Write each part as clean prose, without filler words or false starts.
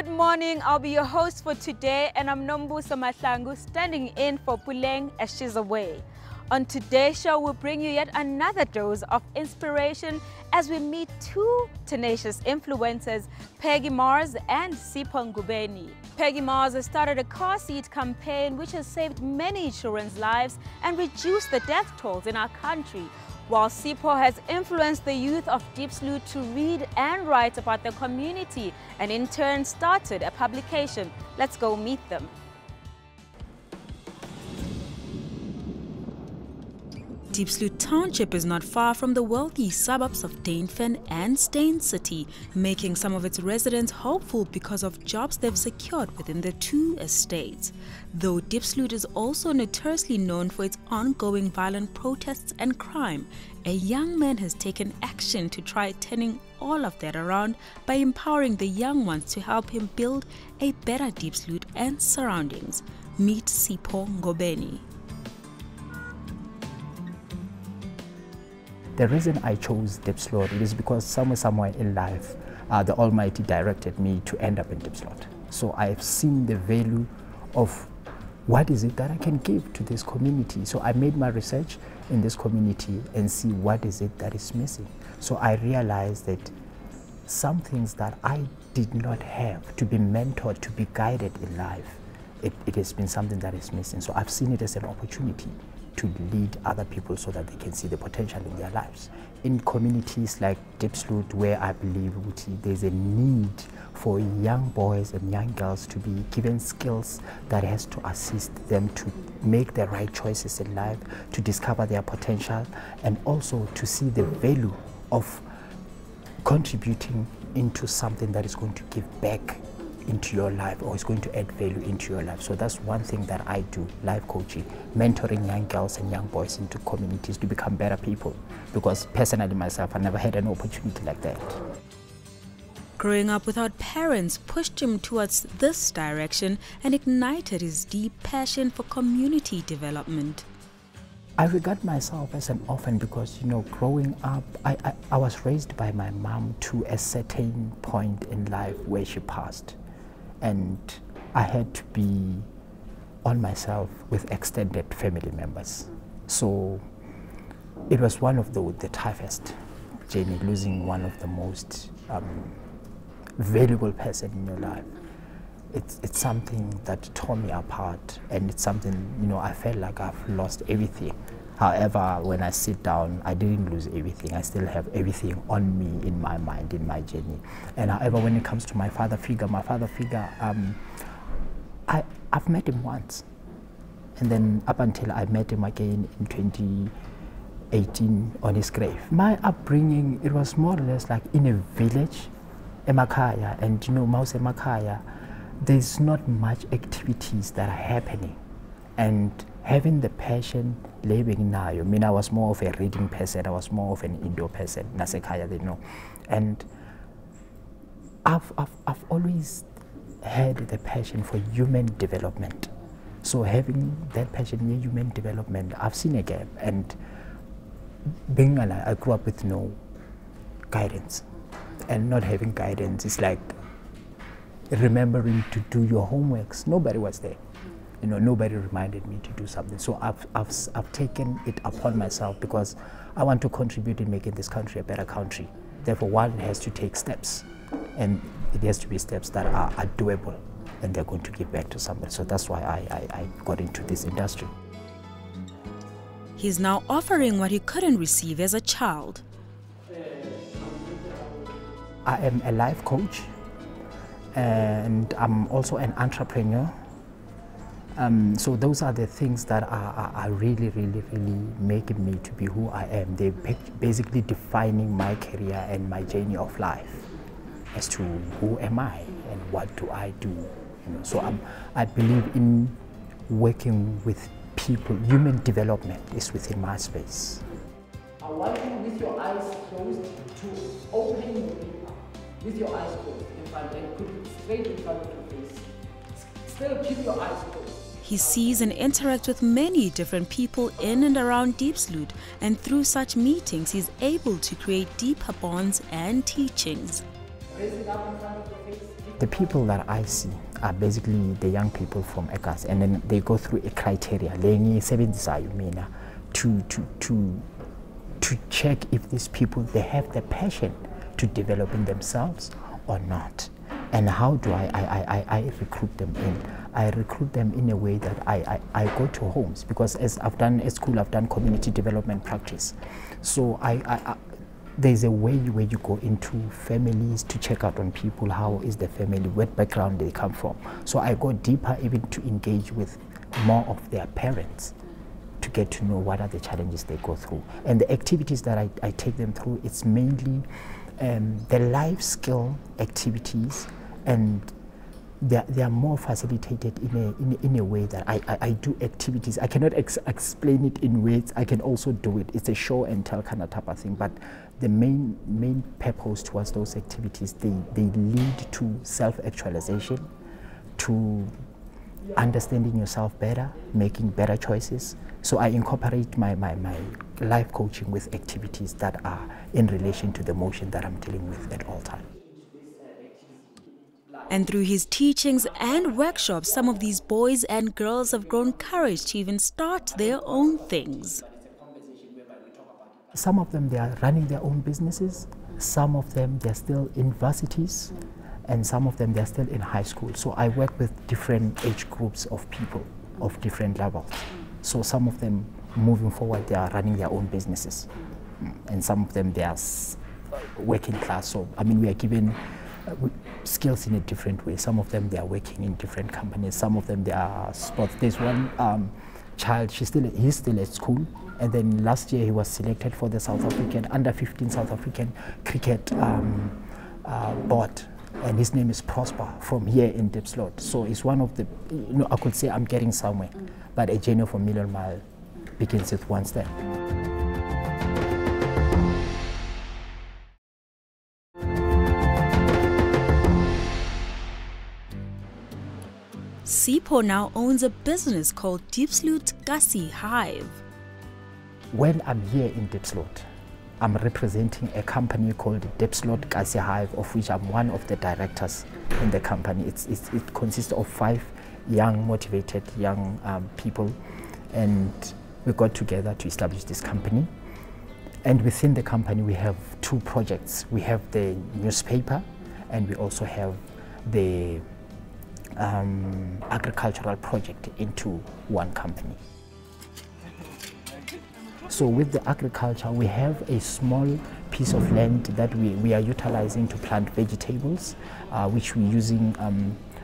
Good morning, I'll be your host for today, and I'm Nombusa Mahlangu, standing in for Puleng as she's away. On today's show, we'll bring you yet another dose of inspiration as we meet two tenacious influencers, Peggie and Sipho Ngubeni. Peggie has started a car seat campaign which has saved many children's lives and reduced the death tolls in our country, while Sipho has influenced the youth of Diepsloot to read and write about the community and in turn started a publication. Let's go meet them. Diepsloot Township is not far from the wealthy suburbs of Dainfen and Steyn City, making some of its residents hopeful because of jobs they've secured within the two estates. Though Diepsloot is also notoriously known for its ongoing violent protests and crime, a young man has taken action to try turning all of that around by empowering the young ones to help him build a better Diepsloot and surroundings. Meet Sipho Ngubeni. The reason I chose Diepsloot is because somewhere in life, the Almighty directed me to end up in Diepsloot. So I've seen the value of what is it that I can give to this community. So I made my research in this community and see what is it that is missing. So I realized that some things that I did not have, to be mentored, to be guided in life, it has been something that is missing. So I've seen it as an opportunity to lead other people so that they can see the potential in their lives. In communities like Diepsloot, where I believe there's a need for young boys and young girls to be given skills that has to assist them to make the right choices in life, to discover their potential, and also to see the value of contributing into something that is going to give back into your life or is going to add value into your life. So that's one thing that I do, life coaching, mentoring young girls and young boys into communities to become better people, because personally myself, I never had an opportunity like that. Growing up without parents pushed him towards this direction and ignited his deep passion for community development. I regard myself as an orphan because, you know, growing up, I was raised by my mom to a certain point in life where she passed. And I had to be on myself with extended family members. So it was one of the toughest journey, losing one of the most valuable person in your life. It's something that tore me apart, and it's something, you know, I felt like I've lost everything. However, when I sit down, I didn't lose everything. I still have everything on me, in my mind, in my journey. And however, when it comes to my father figure, I've met him once. And then up until I met him again in 2018 on his grave. My upbringing, it was more or less like in a village, Emakaya, and you know, Maus Emakaya, there's not much activities that are happening. And having the passion, living now, I mean, I was more of a reading person, I was more of an indoor person, Nasekaya, they know. And I've always had the passion for human development. So having that passion in human development, I've seen a gap. And being alive, I grew up with no guidance. And not having guidance is like remembering to do your homeworks. Nobody was there. You know, nobody reminded me to do something. So I've taken it upon myself because I want to contribute in making this country a better country. Therefore, one has to take steps, and it has to be steps that are doable, and they're going to give back to somebody. So that's why I got into this industry. He's now offering what he couldn't receive as a child. I am a life coach, and I'm also an entrepreneur. So those are the things that are really making me to be who I am. They're basically defining my career and my journey of life as to who am I and what do I do. You know, so I believe in working with people. Human development is within my space. I want you, with your eyes closed, to open your paper with your eyes closed in front and put it straight in front of your face. Still keep your eyes closed. He sees and interacts with many different people in and around Diepsloot, and through such meetings he's able to create deeper bonds and teachings. Raise it up in front of your face. The people that I see are basically the young people from Ekas, and then they go through a criteria to check if these people, they have the passion to develop in themselves or not. And how do I recruit them in? I recruit them in a way that I go to homes, because as I've done at school, I've done community development practice. So there's a way where you go into families to check out on people, how is the family, what background they come from. So I go deeper even to engage with more of their parents to get to know what are the challenges they go through. And the activities that I take them through, it's mainly the life skill activities, and they are more facilitated in a way that I do activities. I cannot explain it in words. I can also do it. It's a show and tell kind of type of thing. But the main purpose towards those activities, they lead to self-actualization, to understanding yourself better, making better choices. So I incorporate my life coaching with activities that are in relation to the emotion that I'm dealing with at all times. And through his teachings and workshops, some of these boys and girls have grown courage to even start their own things. Some of them, they are running their own businesses. Some of them, they're still in universities. And some of them, they're still in high school. So I work with different age groups of people of different levels. So some of them, moving forward, they are running their own businesses. And some of them, they are working class. So, I mean, we are given skills in a different way. Some of them, they are working in different companies. Some of them, they are sports. There's one child, he's still at school. And then last year, he was selected for the South African, under-15 South African cricket board. And his name is Prosper, from here in Diepsloot. So it's one of the, I could say I'm getting somewhere. But a journey for a million mile begins with one step. Sipho now owns a business called Diepsloot Kasi Hive. When I'm here in Diepsloot, I'm representing a company called Diepsloot Kasi Hive, of which I'm one of the directors in the company. It consists of 5 young, motivated young people, and we got together to establish this company. And within the company, we have 2 projects. We have the newspaper, and we also have the agricultural project into one company. So with the agriculture, we have a small piece of land that we are utilizing to plant vegetables, which we're using,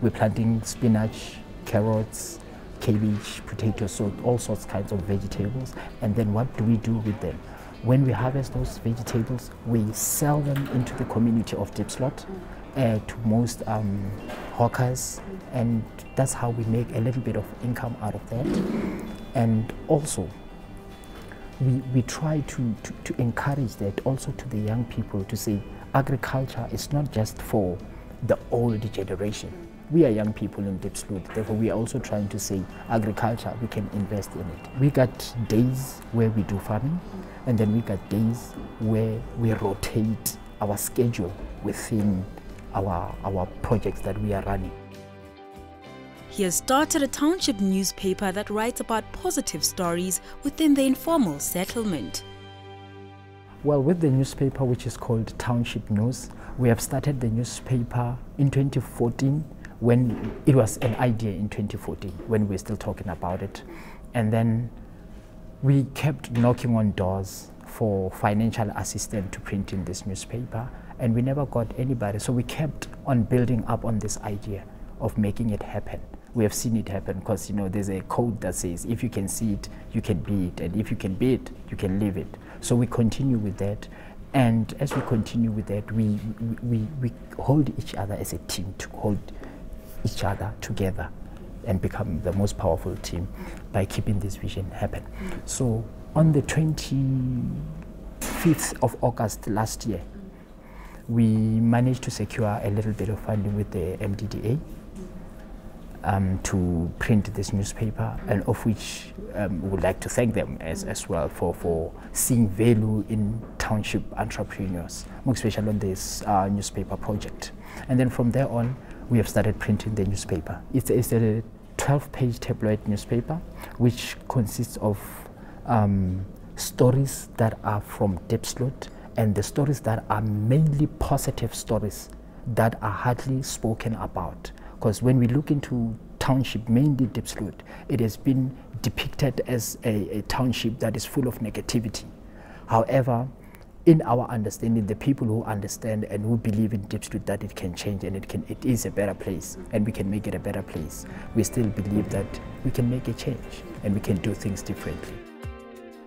we're planting spinach, carrots, cabbage, potatoes, so all sorts kinds of vegetables. And then what do we do with them? When we harvest those vegetables, we sell them into the community of Diepsloot to most hawkers, and that's how we make a little bit of income out of that. And also, we try to encourage that also to the young people, to say agriculture is not just for the old generation. We are young people in Diepsloot, therefore we are also trying to say agriculture, we can invest in it. We got days where we do farming, and then we got days where we rotate our schedule within our projects that we are running. He has started a township newspaper that writes about positive stories within the informal settlement. Well, with the newspaper, which is called Township News, we have started the newspaper in 2014, when it was an idea in 2014, when we were still talking about it. And then we kept knocking on doors for financial assistance to print in this newspaper, and we never got anybody. So we kept on building up on this idea of making it happen. We have seen it happen, because there's a code that says if you can see it, you can be it, and if you can be it, you can live it. So we continue with that, and as we continue with that, we hold each other as a team, to hold each other together and become the most powerful team by keeping this vision happen. So on the 25th of August last year, we managed to secure a little bit of funding with the MDDA to print this newspaper, and of which we would like to thank them as well for seeing value in township entrepreneurs, especially on this newspaper project. And then from there on, we have started printing the newspaper. It's a 12-page tabloid newspaper, which consists of stories that are from Diepsloot, and the stories that are mainly positive stories that are hardly spoken about. Because when we look into township, mainly Diepsloot, it has been depicted as a township that is full of negativity. However, in our understanding, the people who understand and who believe in Diepsloot that it can change and it is a better place and we can make it a better place, we still believe that we can make a change and we can do things differently.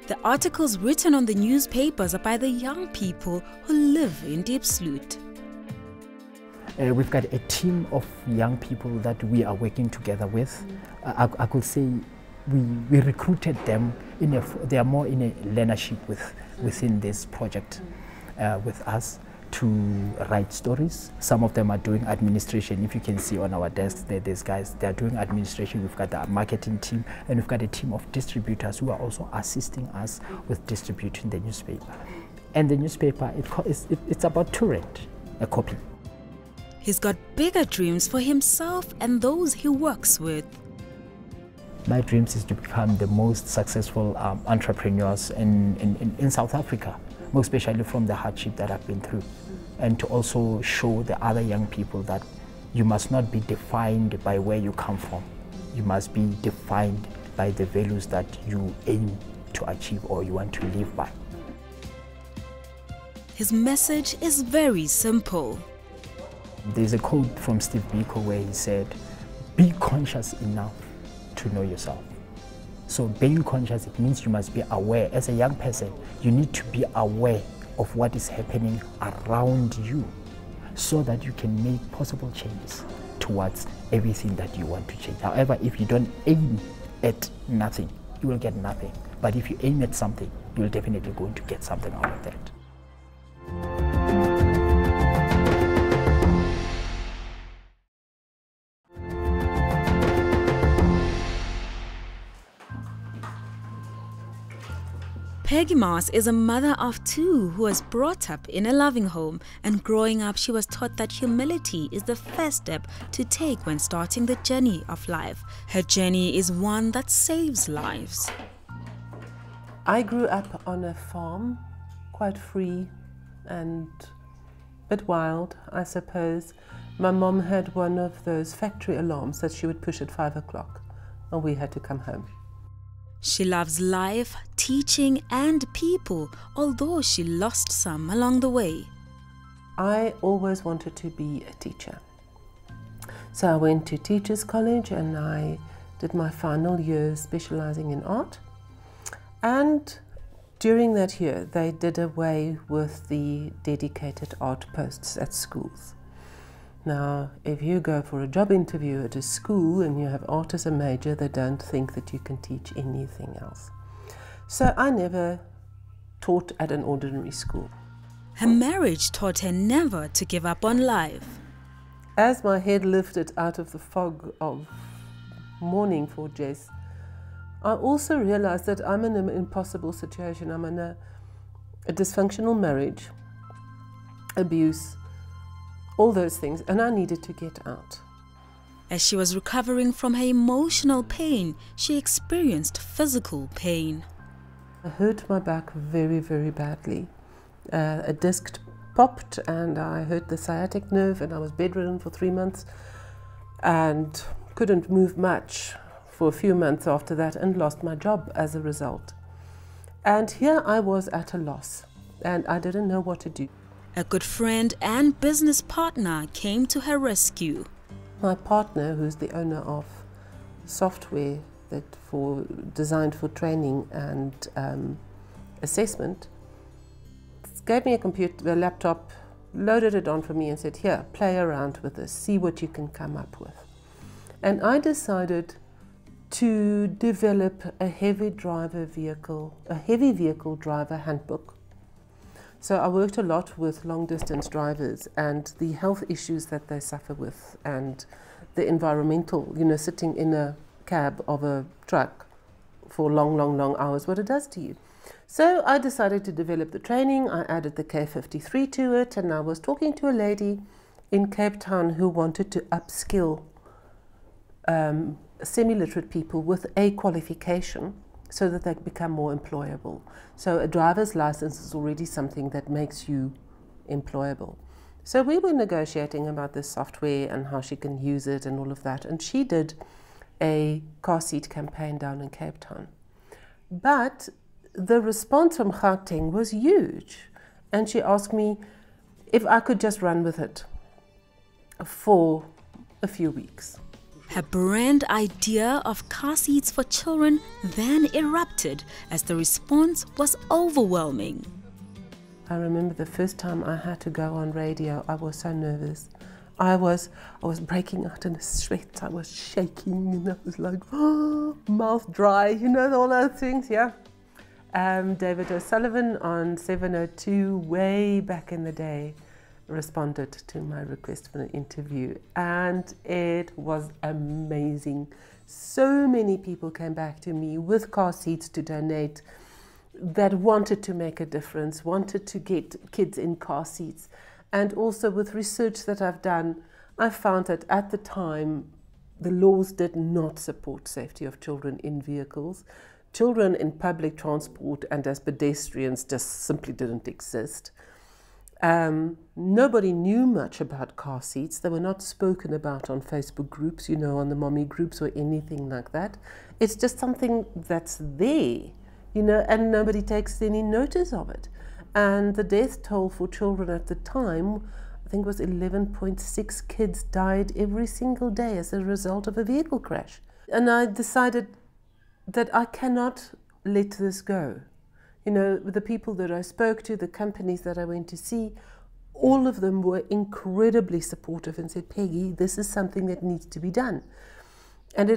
The articles written on the newspapers are by the young people who live in Diepsloot. We've got a team of young people that we are working together with. I could say we recruited them, they are more in a learnership within this project with us to write stories. Some of them are doing administration. If you can see on our desks, there's guys, they're doing administration. We've got the marketing team, and we've got a team of distributors who are also assisting us with distributing the newspaper. And the newspaper, it's about to rent a copy. He's got bigger dreams for himself and those he works with. My dreams is to become the most successful entrepreneurs in South Africa, most especially from the hardship that I've been through, and to also show the other young people that you must not be defined by where you come from. You must be defined by the values that you aim to achieve or you want to live by. His message is very simple. There's a quote from Steve Biko where he said, "Be conscious enough to know yourself." So being conscious, it means you must be aware. As a young person, you need to be aware of what is happening around you so that you can make possible changes towards everything that you want to change. However, if you don't aim at nothing, you will get nothing. But if you aim at something, you're definitely going to get something out of that. Peggie Moss is a mother of two who was brought up in a loving home, and growing up she was taught that humility is the first step to take when starting the journey of life. Her journey is one that saves lives. I grew up on a farm, quite free and a bit wild, I suppose. My mom had one of those factory alarms that she would push at 5 o'clock, and we had to come home. She loves life, teaching and people, although she lost some along the way. I always wanted to be a teacher. So I went to Teachers College and I did my final year specializing in art. And during that year, they did away with the dedicated art posts at schools. Now, if you go for a job interview at a school and you have art as a major, they don't think that you can teach anything else. So I never taught at an ordinary school. Her marriage taught her never to give up on life. As my head lifted out of the fog of mourning for Jess, I also realized that I'm in an impossible situation. I'm in a dysfunctional marriage, abuse, all those things, and I needed to get out. As she was recovering from her emotional pain, she experienced physical pain. I hurt my back very, very badly. A disc popped and I hurt the sciatic nerve, and I was bedridden for 3 months and couldn't move much for a few months after that, and lost my job as a result. And here I was at a loss and I didn't know what to do. A good friend and business partner came to her rescue. My partner, who's the owner of software designed for training and assessment, gave me a laptop, loaded it on for me and said, "Here, play around with this, see what you can come up with." And I decided to develop a heavy vehicle driver handbook. So I worked a lot with long distance drivers and the health issues that they suffer with, and the environmental, sitting in a cab of a truck for long hours, what it does to you. So I decided to develop the training. I added the K53 to it, and I was talking to a lady in Cape Town who wanted to upskill semi-literate people with a qualification so that they become more employable. So a driver's license is already something that makes you employable. So we were negotiating about this software and how she can use it and all of that. And she did a car seat campaign down in Cape Town. But the response from Gauteng was huge. And she asked me if I could just run with it for a few weeks. Her brand idea of car seats for children then erupted as the response was overwhelming. I remember the first time I had to go on radio, I was so nervous. I was breaking out in a sweat, I was shaking, and I was like, oh, mouth dry, you know, all those things, yeah. David O'Sullivan on 702, way back in the day, responded to my request for an interview, and it was amazing. So many people came back to me with car seats to donate, that wanted to make a difference, wanted to get kids in car seats. And also with research that I've done, I found that at the time, the laws did not support safety of children in vehicles. Children in public transport and as pedestrians just simply didn't exist. Nobody knew much about car seats. They were not spoken about on Facebook groups, you know, on the mommy groups or anything like that. It's just something that's there, you know, and nobody takes any notice of it. And the death toll for children at the time, I think, was 11.6 kids died every single day as a result of a vehicle crash. And I decided that I cannot let this go. You know, the people that I spoke to, the companies that I went to see, all of them were incredibly supportive and said, Peggy, this is something that needs to be done. And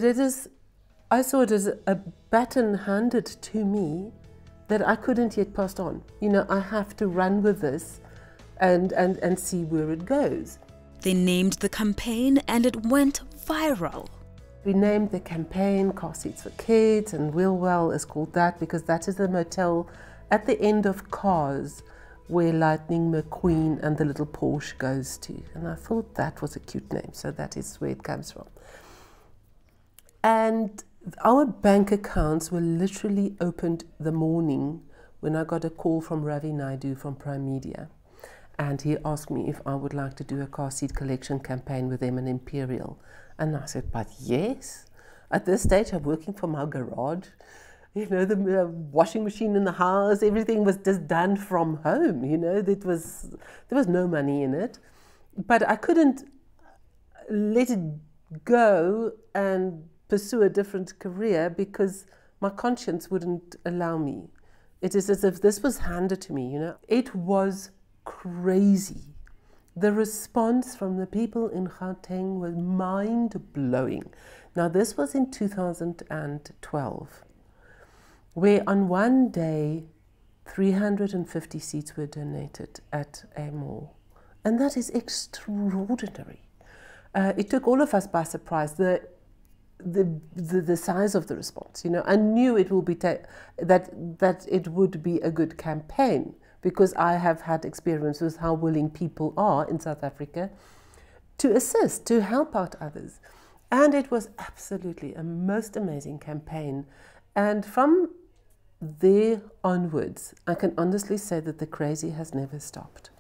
I saw it as a baton handed to me that I couldn't yet pass on. You know, I have to run with this and see where it goes. They named the campaign and it went viral. We named the campaign Car Seats for Kids, and Wheelwell is called that because that is the motel at the end of Cars where Lightning McQueen and the little Porsche goes to. And I thought that was a cute name, so that is where it comes from. And our bank accounts were literally opened the morning when I got a call from Ravi Naidu from Prime Media. And he asked me if I would like to do a car seat collection campaign with them in Imperial. And I said, but yes. At this stage, I'm working from our garage. You know, the washing machine in the house, everything was just done from home. You know, there was no money in it. But I couldn't let it go and pursue a different career because my conscience wouldn't allow me. It is as if this was handed to me, you know. It was crazy. The response from the people in Gauteng was mind-blowing. Now, this was in 2012, where on one day, 350 seats were donated at a mall. And that is extraordinary. It took all of us by surprise, the size of the response. You know, I knew it will be that it would be a good campaign, because I have had experience with how willing people are in South Africa to assist, to help out others. And it was absolutely a most amazing campaign. And from there onwards, I can honestly say that the crazy has never stopped.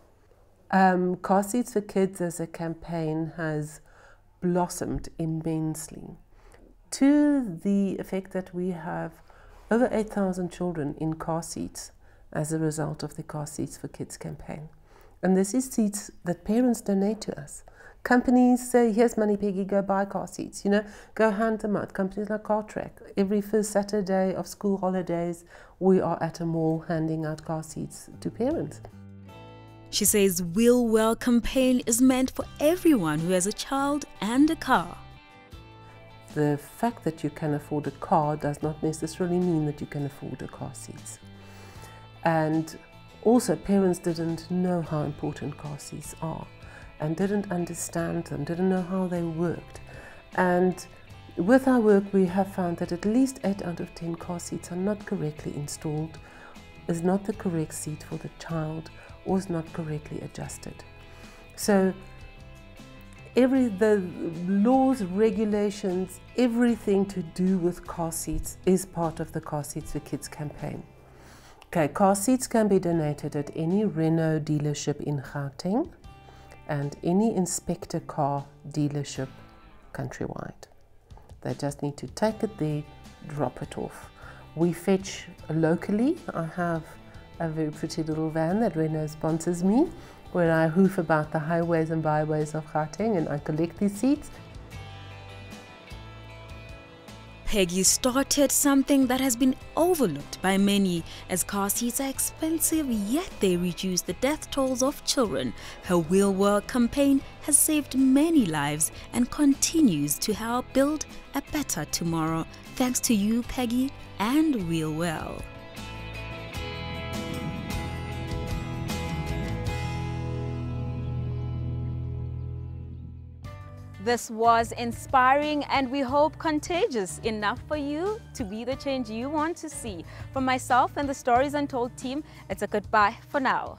Car Seats for Kids as a campaign has blossomed immensely, to the effect that we have over 8,000 children in car seats as a result of the Car Seats for Kids campaign. And this is seats that parents donate to us. Companies say, here's money, Peggy, go buy car seats, you know, go hand them out. Companies like CarTrack, every first Saturday of school holidays, we are at a mall handing out car seats to parents. She says Wheel Well campaign is meant for everyone who has a child and a car. The fact that you can afford a car does not necessarily mean that you can afford a car seats. And also, parents didn't know how important car seats are and didn't understand them, didn't know how they worked. And with our work, we have found that at least 8 out of 10 car seats are not correctly installed, is not the correct seat for the child, or is not correctly adjusted. So the laws, regulations, everything to do with car seats is part of the Car Seats for Kids campaign. Okay, car seats can be donated at any Renault dealership in Gauteng and any Inspector car dealership countrywide. They just need to take it there, drop it off. We fetch locally. I have a very pretty little van that Renault sponsors me, where I hoof about the highways and byways of Gauteng and I collect these seats. Peggie started something that has been overlooked by many, as car seats are expensive, yet they reduce the death tolls of children. Her Wheel Well campaign has saved many lives and continues to help build a better tomorrow. Thanks to you, Peggie, and Wheel Well. This was inspiring and we hope contagious enough for you to be the change you want to see. From myself and the Stories Untold team, it's a goodbye for now.